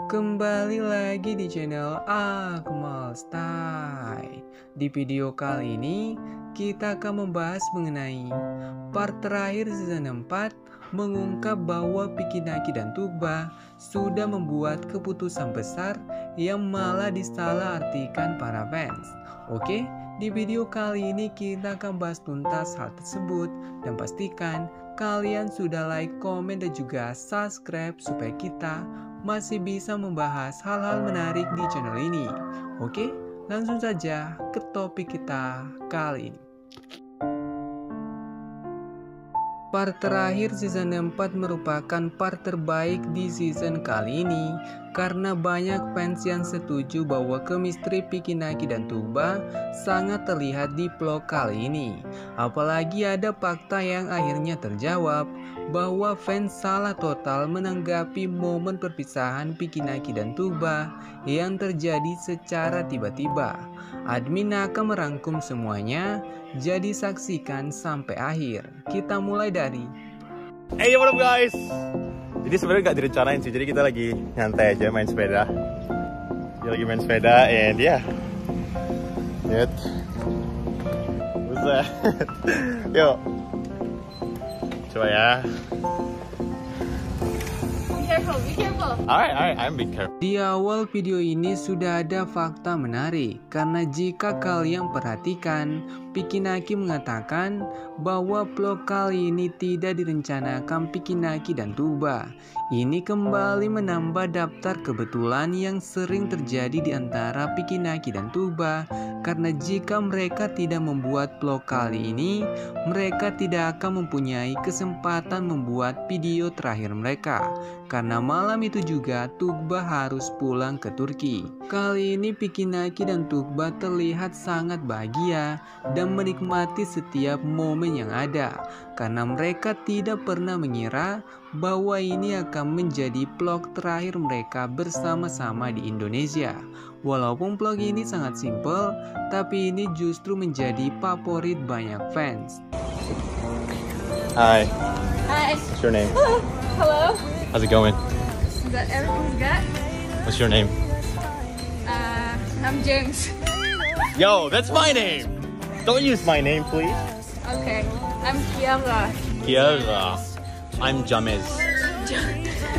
Kembali lagi di channel Akmal Style. Di video kali ini kita akan membahas mengenai part terakhir season 4 mengungkap bahwa Picky Naki dan Tugba sudah membuat keputusan besar yang malah disalahartikan para fans. Oke, di video kali ini kita akan bahas tuntas hal tersebut dan pastikan kalian sudah like, komen, dan juga subscribe supaya kita masih bisa membahas hal-hal menarik di channel ini. Oke, langsung saja ke topik kita kali ini. Part terakhir season 4 merupakan part terbaik di season kali ini karena banyak fans yang setuju bahwa chemistry Picky Naki dan Tugba sangat terlihat di vlog kali ini. Apalagi ada fakta yang akhirnya terjawab bahwa fans salah total menanggapi momen perpisahan Picky Naki dan Tugba yang terjadi secara tiba-tiba. Admin akan merangkum semuanya, jadi saksikan sampai akhir. Kita mulai dari Hey, what up guys? Jadi sebenarnya nggak direncanain sih, jadi kita lagi nyantai aja main sepeda. Dia lagi main sepeda and yeah. Lihat. Buset. Yuk. Coba ya. Be careful. Alright, I'm being careful. Di awal video ini sudah ada fakta menarik karena jika kalian perhatikan, Picky Naki mengatakan bahwa vlog kali ini tidak direncanakan Picky Naki dan Tugba. Ini kembali menambah daftar kebetulan yang sering terjadi di antara Picky Naki dan Tugba, karena jika mereka tidak membuat vlog kali ini, mereka tidak akan mempunyai kesempatan membuat video terakhir mereka. Karena malam itu juga Tugba harus pulang ke Turki. Kali ini Picky Naki dan Tugba terlihat sangat bahagia dan menikmati setiap momen yang ada, karena mereka tidak pernah mengira bahwa ini akan menjadi vlog terakhir mereka bersama-sama di Indonesia. Walaupun vlog ini sangat simple, tapi ini justru menjadi favorit banyak fans. Hi. Hi. What's your name? Hello. How's it going? Is that everything's good? What's your name? I'm James. Yo, that's my name. Don't use my name, please. Okay. I'm Kiara. Kiara. I'm James.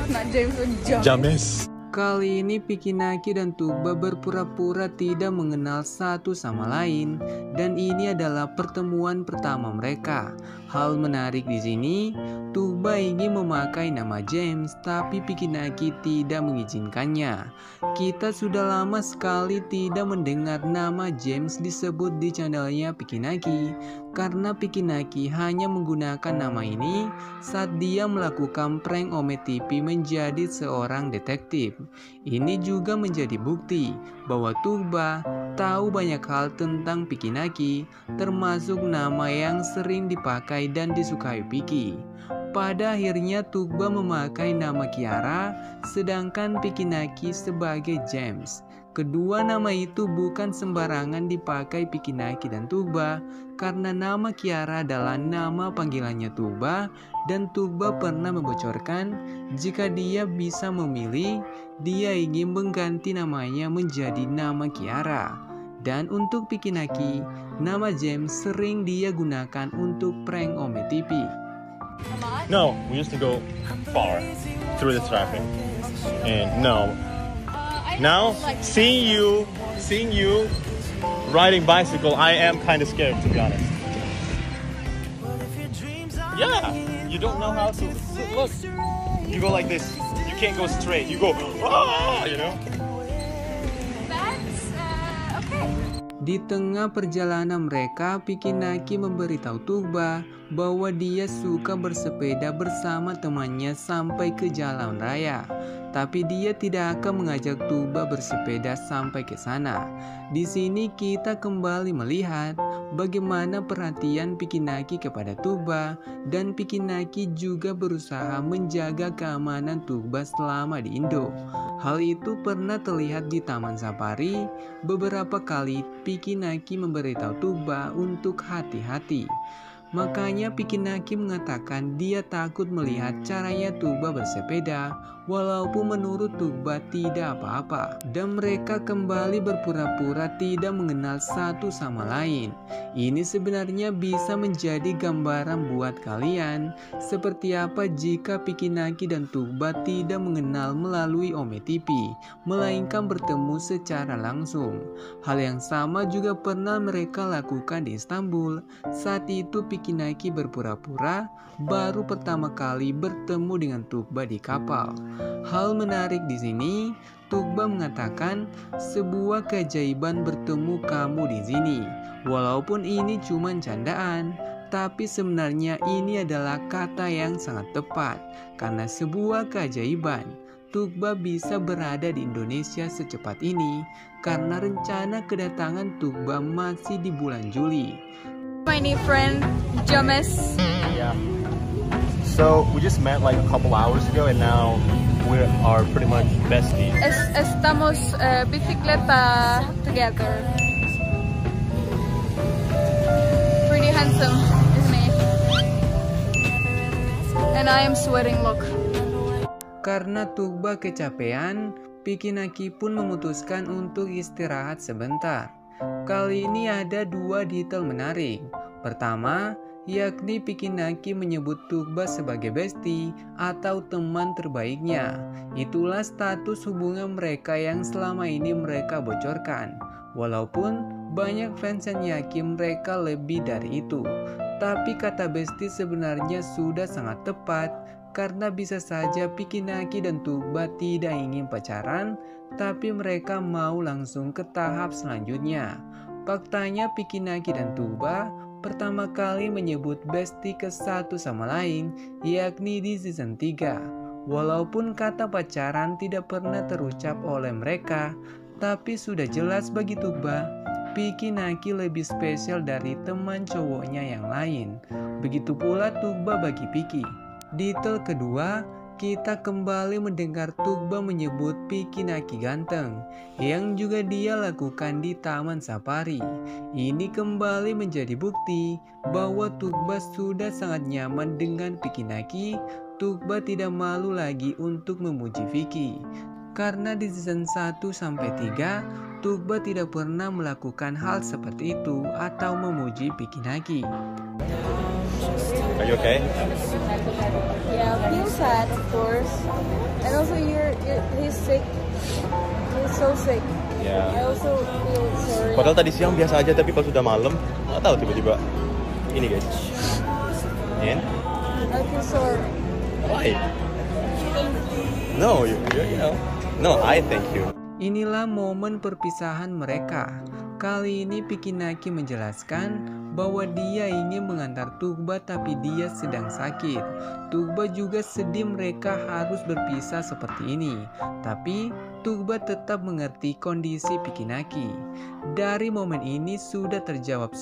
Not James, but John. James. Kali ini Picky Naki dan Tugba berpura-pura tidak mengenal satu sama lain, dan ini adalah pertemuan pertama mereka. Hal menarik di sini, Tugba ingin memakai nama James, tapi Picky Naki tidak mengizinkannya. Kita sudah lama sekali tidak mendengar nama James disebut di channelnya Picky Naki, karena Picky Naki hanya menggunakan nama ini saat dia melakukan prank Ome TV menjadi seorang detektif. Ini juga menjadi bukti bahwa Tugba tahu banyak hal tentang Picky Naki, termasuk nama yang sering dipakai dan disukai Picky. Pada akhirnya Tugba memakai nama Kiara, sedangkan Picky Naki sebagai James. Kedua nama itu bukan sembarangan dipakai Picky Naki dan Tugba, karena nama Kiara adalah nama panggilannya Tugba, dan Tugba pernah membocorkan jika dia bisa memilih, dia ingin mengganti namanya menjadi nama Kiara. Dan untuk Picky Naki, nama James sering dia gunakan untuk prank Ome TV. No, we used to go far through the traffic. And no. Now, seeing you riding bicycle, I am kind of scared, to be honest. Yeah, you don't know how to look. You go like this. You can't go straight. You go, you know. That's okay. Di tengah perjalanan mereka, Picky Naki memberitahu Tugba bahwa dia suka bersepeda bersama temannya sampai ke jalan raya. Tapi dia tidak akan mengajak Tugba bersepeda sampai ke sana. Di sini kita kembali melihat bagaimana perhatian Picky Naki kepada Tugba, dan Picky Naki juga berusaha menjaga keamanan Tugba selama di Indo. Hal itu pernah terlihat di Taman Safari. Beberapa kali Picky Naki memberitahu Tugba untuk hati-hati. Makanya Picky Naki mengatakan dia takut melihat caranya Tugba bersepeda walaupun menurut Tugba tidak apa-apa. Dan mereka kembali berpura-pura tidak mengenal satu sama lain. Ini sebenarnya bisa menjadi gambaran buat kalian seperti apa jika Pikinaki dan Tugba tidak mengenal melalui OmeTV, melainkan bertemu secara langsung. Hal yang sama juga pernah mereka lakukan di Istanbul. Saat itu Pikinaki berpura-pura baru pertama kali bertemu dengan Tugba di kapal. Hal menarik di sini, Tugba mengatakan sebuah keajaiban bertemu kamu di sini. Walaupun ini cuma candaan, tapi sebenarnya ini adalah kata yang sangat tepat. Karena sebuah keajaiban, Tugba bisa berada di Indonesia secepat ini karena rencana kedatangan Tugba masih di bulan Juli. My new friend, James. Yeah. So we just met like a couple hours ago, and now we are pretty much besties. Estamos bicicleta together. Pretty handsome, isn't he? And I am sweating, look. Karena Tugba kecapean, Pikinaki pun memutuskan untuk istirahat sebentar. Kali ini ada dua detail menarik. Pertama, yakni Pikinaki menyebut Tugba sebagai bestie atau teman terbaiknya. Itulah status hubungan mereka yang selama ini mereka bocorkan. Walaupun banyak fans yang yakin mereka lebih dari itu. Tapi kata bestie sebenarnya sudah sangat tepat karena bisa saja Pikinaki dan Tugba tidak ingin pacaran, tapi mereka mau langsung ke tahap selanjutnya. Faktanya Pikinaki dan Tugba pertama kali menyebut bestie ke satu sama lain, yakni di season 3. Walaupun kata pacaran tidak pernah terucap oleh mereka, tapi sudah jelas bagi Tugba, Pikinaki lebih spesial dari teman cowoknya yang lain. Begitu pula Tugba bagi Piki. Detail kedua, kita kembali mendengar Tugba menyebut Pikinaki ganteng, yang juga dia lakukan di Taman Safari. Ini kembali menjadi bukti bahwa Tugba sudah sangat nyaman dengan Pikinaki. Tugba tidak malu lagi untuk memuji Vicky. Karena di season 1-3, Tugba tidak pernah melakukan hal seperti itu atau memuji Pikinaki. Are you okay? Yeah, feel sad, of course. And also, he's sick. He's so sick. Yeah. I also feel sorry. Padahal tadi siang biasa aja, tapi pas sudah malam, nggak tahu tiba-tiba ini guys. And? I feel sorry. Why? No, you know. No, I thank you. Inilah momen perpisahan mereka. Kali ini Pikinaki menjelaskan bahwa dia ingin mengantar Tugba tapi dia sedang sakit. Tugba juga sedih mereka harus berpisah seperti ini. Tapi Tugba tetap mengerti kondisi Pikinaki. Dari momen ini sudah terjawab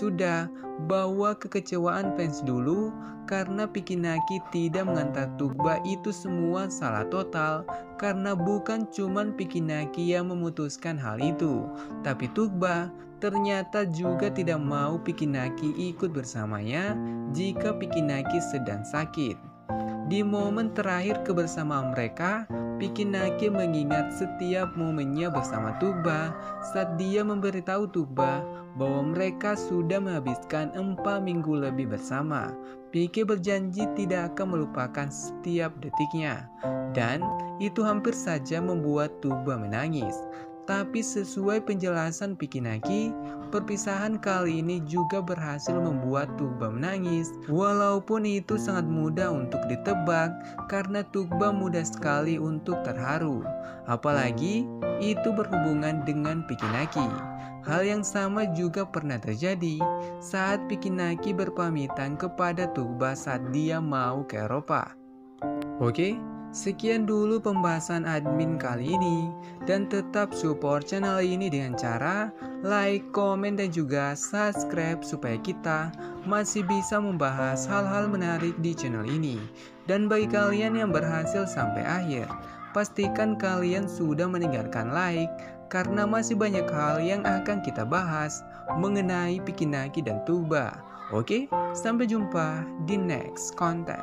bahwa kekecewaan fans dulu karena Pikinaki tidak mengantar Tugba itu semua salah total. Karena bukan cuman Pikinaki yang memutuskan hal itu, tapi Tugba ternyata juga tidak mau Pikinaki ikut bersamanya jika Pikinaki sedang sakit. Di momen terakhir kebersamaan mereka, Pikinaki mengingat setiap momennya bersama Tugba saat dia memberitahu Tugba bahwa mereka sudah menghabiskan 4 minggu lebih bersama. Piki berjanji tidak akan melupakan setiap detiknya, dan itu hampir saja membuat Tugba menangis. Tapi sesuai penjelasan Pikinaki, perpisahan kali ini juga berhasil membuat Tugba menangis. Walaupun itu sangat mudah untuk ditebak karena Tugba mudah sekali untuk terharu. Apalagi itu berhubungan dengan Pikinaki. Hal yang sama juga pernah terjadi saat Pikinaki berpamitan kepada Tugba saat dia mau ke Eropa. Oke? Sekian dulu pembahasan admin kali ini, dan tetap support channel ini dengan cara like, komen, dan juga subscribe supaya kita masih bisa membahas hal-hal menarik di channel ini. Dan bagi kalian yang berhasil sampai akhir, pastikan kalian sudah meninggalkan like karena masih banyak hal yang akan kita bahas mengenai Pikinaki dan Tugba. Oke, sampai jumpa di next konten.